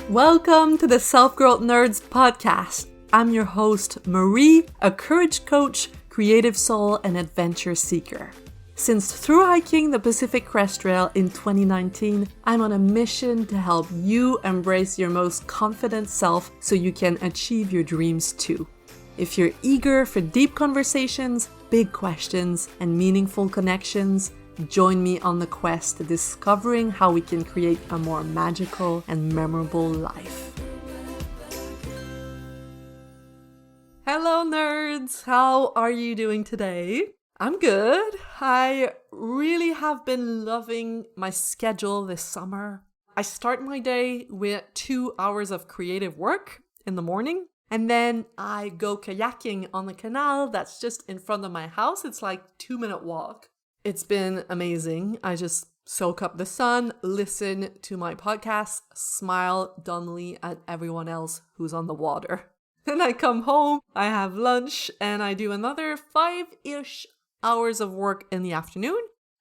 Welcome to the Self-Growth Nerds podcast. I'm your host, Marie, a courage coach, creative soul, and adventure seeker. Since through hiking the Pacific Crest Trail in 2019, I'm on a mission to help you embrace your most confident self so you can achieve your dreams too. If you're eager for deep conversations, big questions, and meaningful connections, join me on the quest to discovering how we can create a more magical and memorable life. Hello nerds! How are you doing today? I'm good. I really have been loving my schedule this summer. I start my day with 2 hours of creative work in the morning, and then I go kayaking on the canal that's just in front of my house. It's like a 2-minute walk. It's been amazing. I just soak up the sun, listen to my podcast, smile dumbly at everyone else who's on the water. Then I come home, I have lunch, and I do another 5-ish hours of work in the afternoon.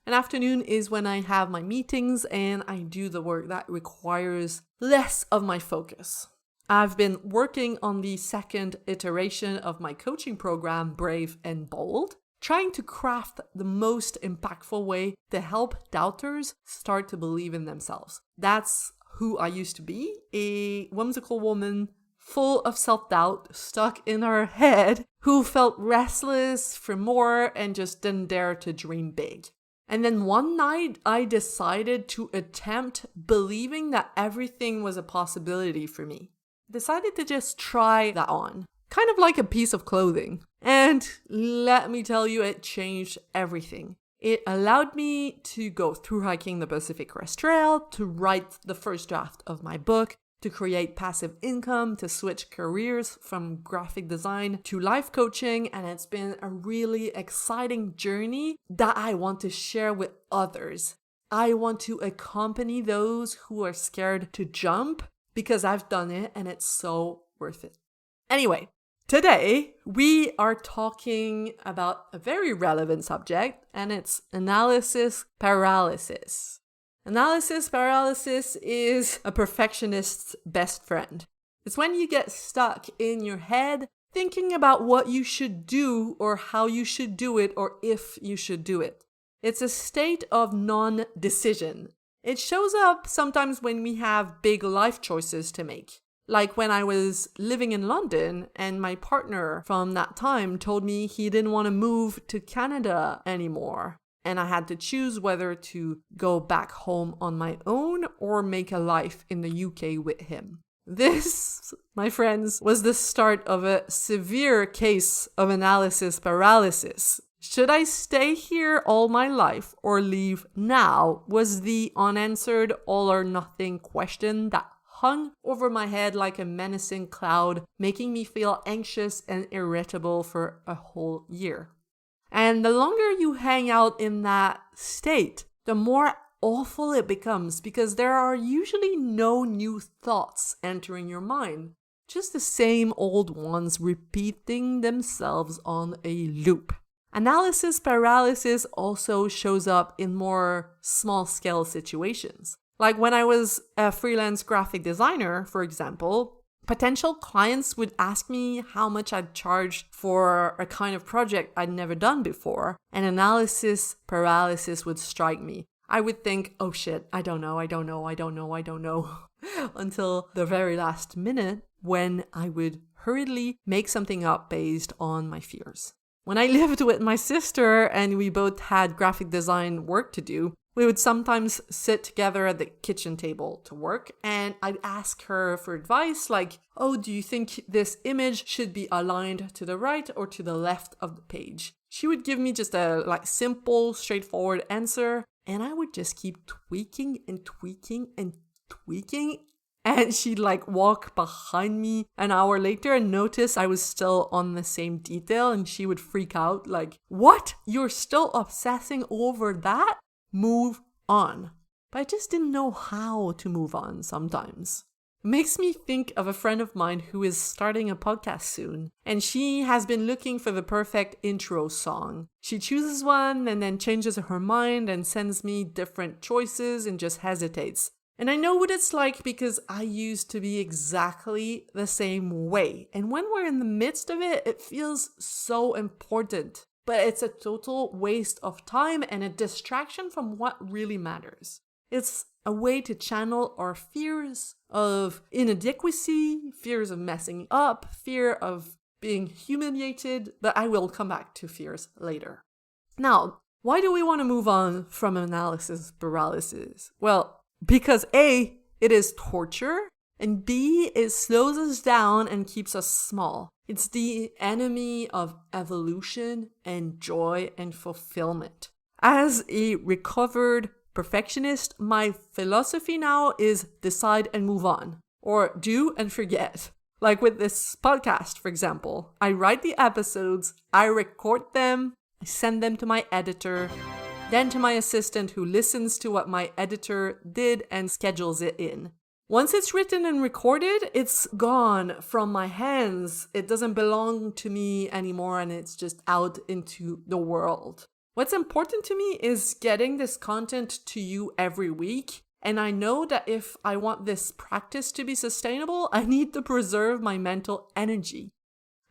And afternoon is when I have my meetings and I do the work that requires less of my focus. I've been working on the second iteration of my coaching program, Brave and Bold, trying to craft the most impactful way to help doubters start to believe in themselves. That's who I used to be, a whimsical woman full of self-doubt, stuck in her head, who felt restless for more and just didn't dare to dream big. And then one night, I decided to attempt believing that everything was a possibility for me. Decided to just try that on. Kind of like a piece of clothing. And let me tell you, it changed everything. It allowed me to go through hiking the Pacific Crest Trail, to write the first draft of my book, to create passive income, to switch careers from graphic design to life coaching. And it's been a really exciting journey that I want to share with others. I want to accompany those who are scared to jump because I've done it and it's so worth it. Anyway, today, we are talking about a very relevant subject, and it's analysis paralysis. Analysis paralysis is a perfectionist's best friend. It's when you get stuck in your head thinking about what you should do or how you should do it or if you should do it. It's a state of non-decision. It shows up sometimes when we have big life choices to make. Like when I was living in London and my partner from that time told me he didn't want to move to Canada anymore. And I had to choose whether to go back home on my own or make a life in the UK with him. This, my friends, was the start of a severe case of analysis paralysis. Should I stay here all my life or leave now was the unanswered all or nothing question that hung over my head like a menacing cloud, making me feel anxious and irritable for a whole year. And the longer you hang out in that state, the more awful it becomes because there are usually no new thoughts entering your mind, just the same old ones repeating themselves on a loop. Analysis paralysis also shows up in more small-scale situations. Like when I was a freelance graphic designer, for example, potential clients would ask me how much I'd charge for a kind of project I'd never done before, and analysis paralysis would strike me. I would think, oh shit, I don't know, until the very last minute when I would hurriedly make something up based on my fears. When I lived with my sister and we both had graphic design work to do, we would sometimes sit together at the kitchen table to work, and I'd ask her for advice like, oh, do you think this image should be aligned to the right or to the left of the page? She would give me just a simple, straightforward answer, and I would just keep tweaking and tweaking and tweaking. And she'd walk behind me an hour later and notice I was still on the same detail, and she would freak out like, what? You're still obsessing over that? Move on. But I just didn't know how to move on sometimes. It makes me think of a friend of mine who is starting a podcast soon, and she has been looking for the perfect intro song. She chooses one and then changes her mind and sends me different choices and just hesitates. And I know what it's like because I used to be exactly the same way. And when we're in the midst of it, it feels so important. But it's a total waste of time and a distraction from what really matters. It's a way to channel our fears of inadequacy, fears of messing up, fear of being humiliated, but I will come back to fears later. Now, why do we want to move on from analysis paralysis? Well, because A, it is torture, and B, it slows us down and keeps us small. It's the enemy of evolution and joy and fulfillment. As a recovered perfectionist, my philosophy now is decide and move on, or do and forget. Like with this podcast, for example, I write the episodes, I record them, I send them to my editor, then to my assistant who listens to what my editor did and schedules it in. Once it's written and recorded, it's gone from my hands. It doesn't belong to me anymore and it's just out into the world. What's important to me is getting this content to you every week. And I know that if I want this practice to be sustainable, I need to preserve my mental energy.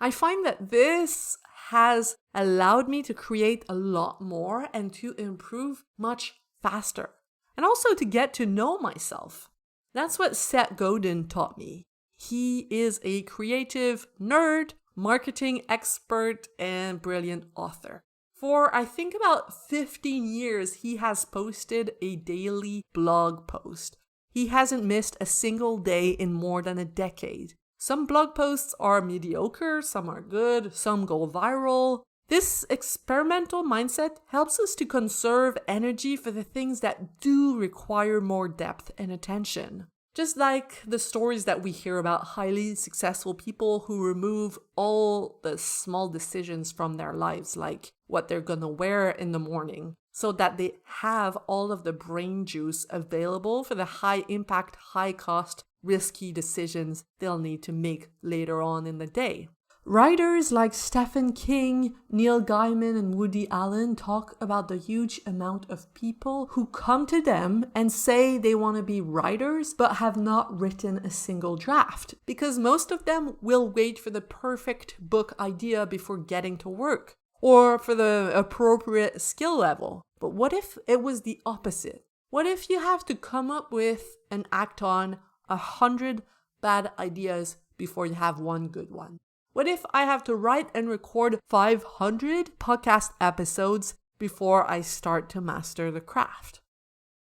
I find that this has allowed me to create a lot more and to improve much faster. And also to get to know myself. That's what Seth Godin taught me. He is a creative nerd, marketing expert, and brilliant author. For I think about 15 years, he has posted a daily blog post. He hasn't missed a single day in more than a decade. Some blog posts are mediocre, some are good, some go viral. This experimental mindset helps us to conserve energy for the things that do require more depth and attention. Just like the stories that we hear about highly successful people who remove all the small decisions from their lives, like what they're gonna wear in the morning, so that they have all of the brain juice available for the high impact, high cost, risky decisions they'll need to make later on in the day. Writers like Stephen King, Neil Gaiman, and Woody Allen talk about the huge amount of people who come to them and say they want to be writers but have not written a single draft, because most of them will wait for the perfect book idea before getting to work, or for the appropriate skill level. But what if it was the opposite? What if you have to come up with and act on 100 bad ideas before you have one good one? What if I have to write and record 500 podcast episodes before I start to master the craft?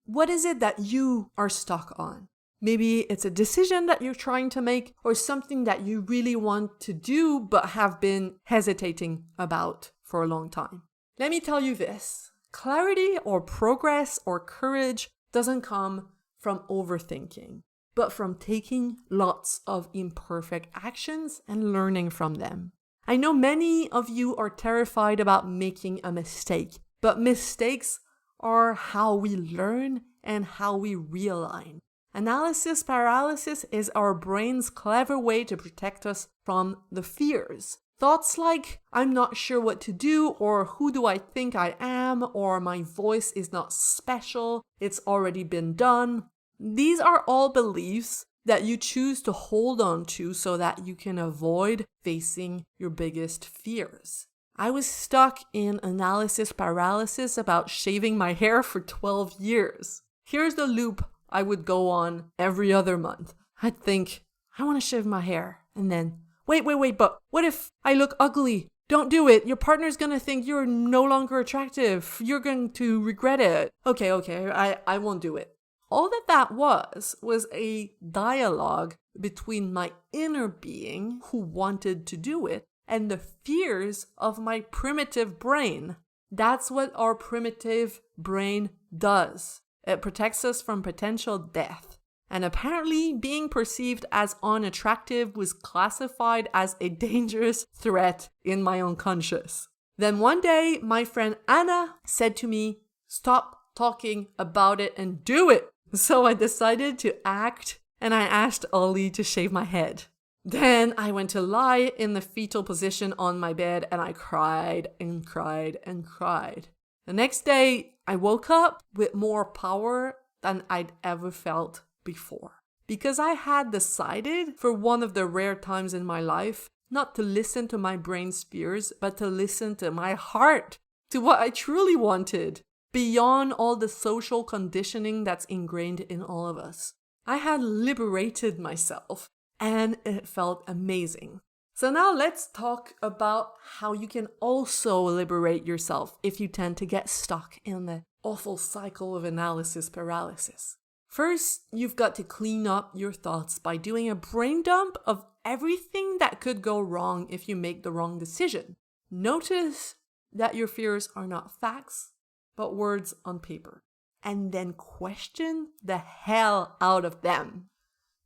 What is it that you are stuck on? Maybe it's a decision that you're trying to make or something that you really want to do but have been hesitating about for a long time. Let me tell you this. Clarity or progress or courage doesn't come from overthinking, but from taking lots of imperfect actions and learning from them. I know many of you are terrified about making a mistake, but mistakes are how we learn and how we realign. Analysis paralysis is our brain's clever way to protect us from the fears. Thoughts like, I'm not sure what to do, or who do I think I am, or my voice is not special, it's already been done. These are all beliefs that you choose to hold on to so that you can avoid facing your biggest fears. I was stuck in analysis paralysis about shaving my hair for 12 years. Here's the loop I would go on every other month. I'd think, I want to shave my hair. And then, wait, but what if I look ugly? Don't do it. Your partner's going to think you're no longer attractive. You're going to regret it. Okay, I won't do it. All that was a dialogue between my inner being who wanted to do it and the fears of my primitive brain. That's what our primitive brain does. It protects us from potential death. And apparently being perceived as unattractive was classified as a dangerous threat in my unconscious. Then one day, my friend Anna said to me, stop talking about it and do it. So I decided to act and I asked Ollie to shave my head. Then I went to lie in the fetal position on my bed and I cried and cried and cried. The next day, I woke up with more power than I'd ever felt before. Because I had decided, for one of the rare times in my life, not to listen to my brain's fears, but to listen to my heart, to what I truly wanted, beyond all the social conditioning that's ingrained in all of us. I had liberated myself, and it felt amazing. So now let's talk about how you can also liberate yourself if you tend to get stuck in the awful cycle of analysis paralysis. First, you've got to clean up your thoughts by doing a brain dump of everything that could go wrong if you make the wrong decision. Notice that your fears are not facts, but words on paper. And then question the hell out of them.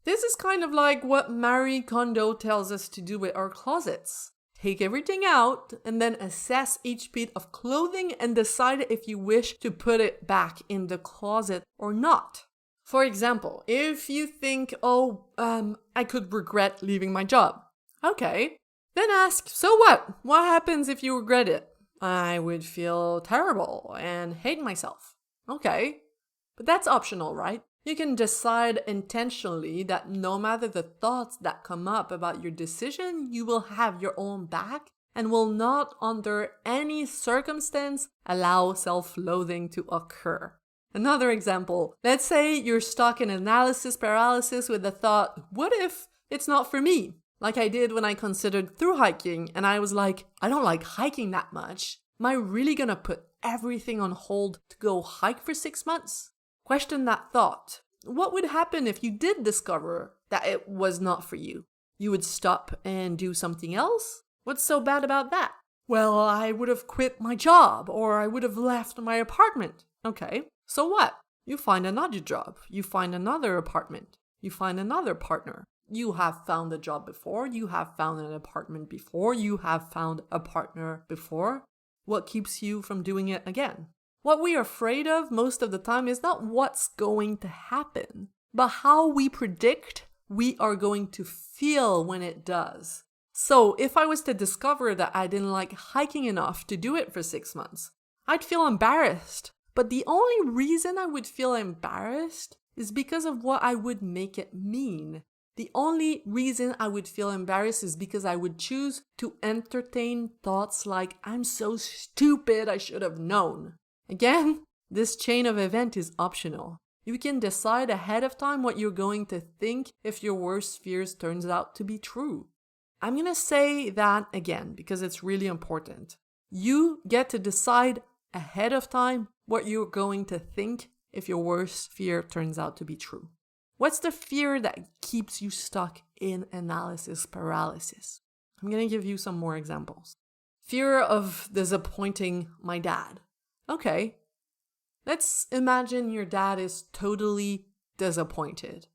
This is kind of like what Marie Kondo tells us to do with our closets. Take everything out and then assess each bit of clothing and decide if you wish to put it back in the closet or not. For example, if you think, I could regret leaving my job. Okay, then ask, so what? What happens if you regret it? I would feel terrible and hate myself. Okay, but that's optional, right? You can decide intentionally that no matter the thoughts that come up about your decision, you will have your own back and will not under any circumstance allow self-loathing to occur. Another example, let's say you're stuck in analysis paralysis with the thought, what if it's not for me? Like I did when I considered through hiking and I was like, I don't like hiking that much. Am I really gonna put everything on hold to go hike for 6 months? Question that thought. What would happen if you did discover that it was not for you? You would stop and do something else? What's so bad about that? Well, I would have quit my job or I would have left my apartment. Okay, so what? You find another job. You find another apartment. You find another partner. You have found a job before. You have found an apartment before. You have found a partner before. What keeps you from doing it again? What we are afraid of most of the time is not what's going to happen, but how we predict we are going to feel when it does. So if I was to discover that I didn't like hiking enough to do it for 6 months, I'd feel embarrassed. But the only reason I would feel embarrassed is because of what I would make it mean. The only reason I would feel embarrassed is because I would choose to entertain thoughts like, I'm so stupid, I should have known. Again, this chain of event is optional. You can decide ahead of time what you're going to think if your worst fears turns out to be true. I'm going to say that again because it's really important. You get to decide ahead of time what you're going to think if your worst fear turns out to be true. What's the fear that keeps you stuck in analysis paralysis? I'm going to give you some more examples. Fear of disappointing my dad. Okay, let's imagine your dad is totally disappointed.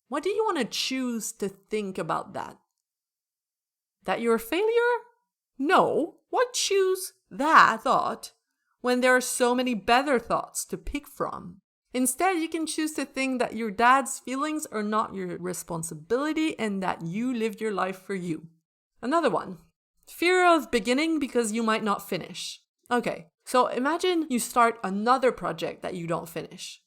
What do you want to choose to think about that? That you're a failure? No, why choose that thought when there are so many better thoughts to pick from? Instead, you can choose to think that your dad's feelings are not your responsibility and that you lived your life for you. Another one, fear of beginning because you might not finish. Okay, so imagine you start another project that you don't finish,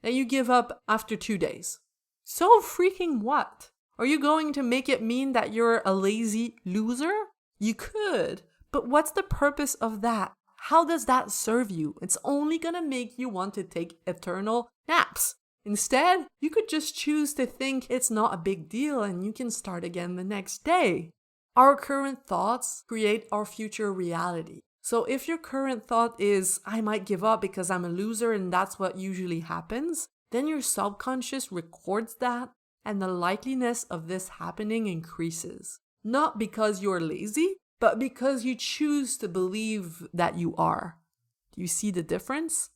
that you give up after 2 days. So freaking what? Are you going to make it mean that you're a lazy loser? You could, but what's the purpose of that? How does that serve you? It's only gonna make you want to take eternal naps. Instead, you could just choose to think it's not a big deal and you can start again the next day. Our current thoughts create our future reality. So if your current thought is, I might give up because I'm a loser and that's what usually happens, then your subconscious records that and the likeliness of this happening increases. Not because you're lazy, but because you choose to believe that you are. Do you see the difference?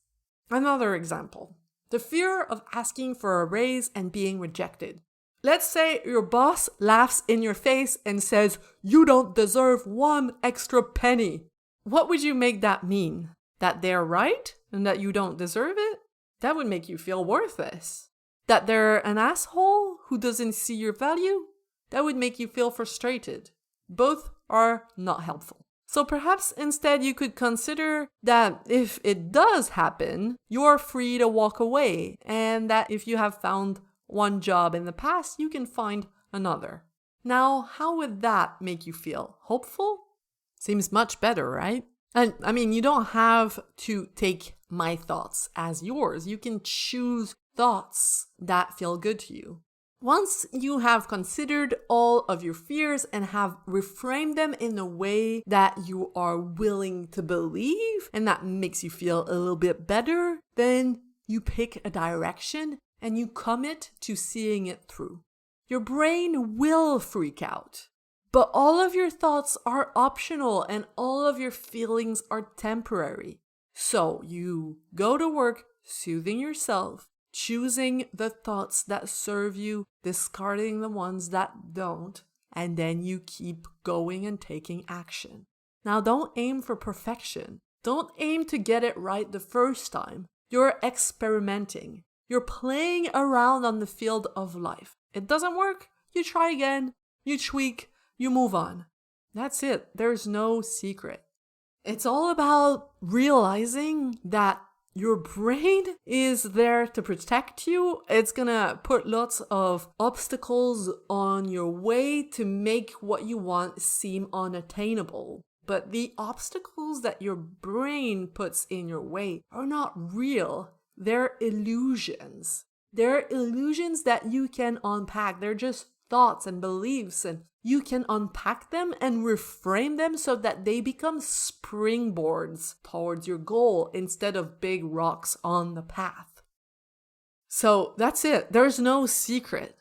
Another example. The fear of asking for a raise and being rejected. Let's say your boss laughs in your face and says, you don't deserve 1 extra penny. What would you make that mean? That they're right and that you don't deserve it? That would make you feel worthless. That they're an asshole who doesn't see your value? That would make you feel frustrated. Both are not helpful. So perhaps instead you could consider that if it does happen, you are free to walk away and that if you have found one job in the past, you can find another. Now, how would that make you feel? Hopeful? Seems much better, right? And I mean, you don't have to take my thoughts as yours. You can choose thoughts that feel good to you. Once you have considered all of your fears and have reframed them in a way that you are willing to believe and that makes you feel a little bit better, then you pick a direction and you commit to seeing it through. Your brain will freak out, but all of your thoughts are optional and all of your feelings are temporary. So you go to work soothing yourself, choosing the thoughts that serve you, discarding the ones that don't, and then you keep going and taking action. Now, don't aim for perfection. Don't aim to get it right the first time. You're experimenting. You're playing around on the field of life. It doesn't work, you try again, you tweak, you move on. That's it. There's no secret. It's all about realizing that your brain is there to protect you. It's gonna put lots of obstacles on your way to make what you want seem unattainable. But the obstacles that your brain puts in your way are not real. They're illusions. They're illusions that you can unpack. They're just thoughts and beliefs, and you can unpack them and reframe them so that they become springboards towards your goal instead of big rocks on the path. So that's it. There's no secret.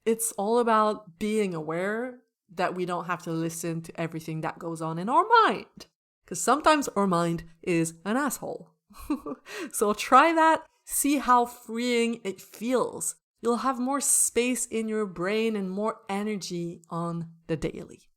It's all about being aware that we don't have to listen to everything that goes on in our mind, because sometimes our mind is an asshole. So try that. See how freeing it feels. You'll have more space in your brain and more energy on the daily.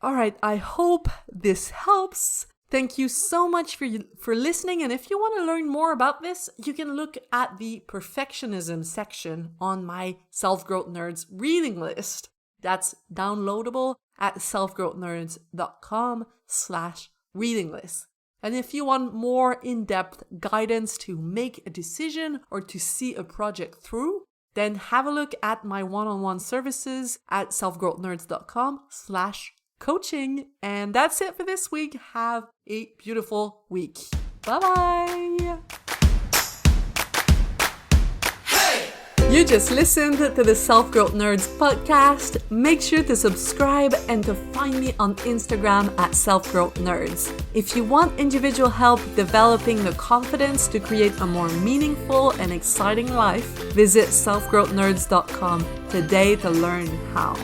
All right, I hope this helps. Thank you so much for listening. And if you want to learn more about this, you can look at the perfectionism section on my Self-Growth Nerds reading list. That's downloadable at selfgrowthnerds.com/reading list. And if you want more in-depth guidance to make a decision or to see a project through, then have a look at my one-on-one services at selfgrowthnerds.com/coaching. And that's it for this week. Have a beautiful week. Bye-bye. You just listened to the Self-Growth Nerds podcast. Make sure to subscribe and to find me on Instagram at Self-Growth Nerds. If you want individual help developing the confidence to create a more meaningful and exciting life, visit selfgrowthnerds.com today to learn how.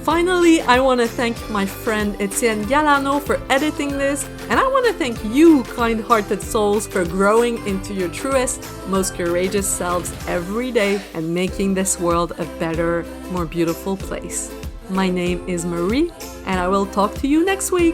Finally, I want to thank my friend Etienne Galano for editing this, and I want to thank you, kind-hearted souls, for growing into your truest, most courageous selves every day and making this world a better, more beautiful place. My name is Marie, and I will talk to you next week.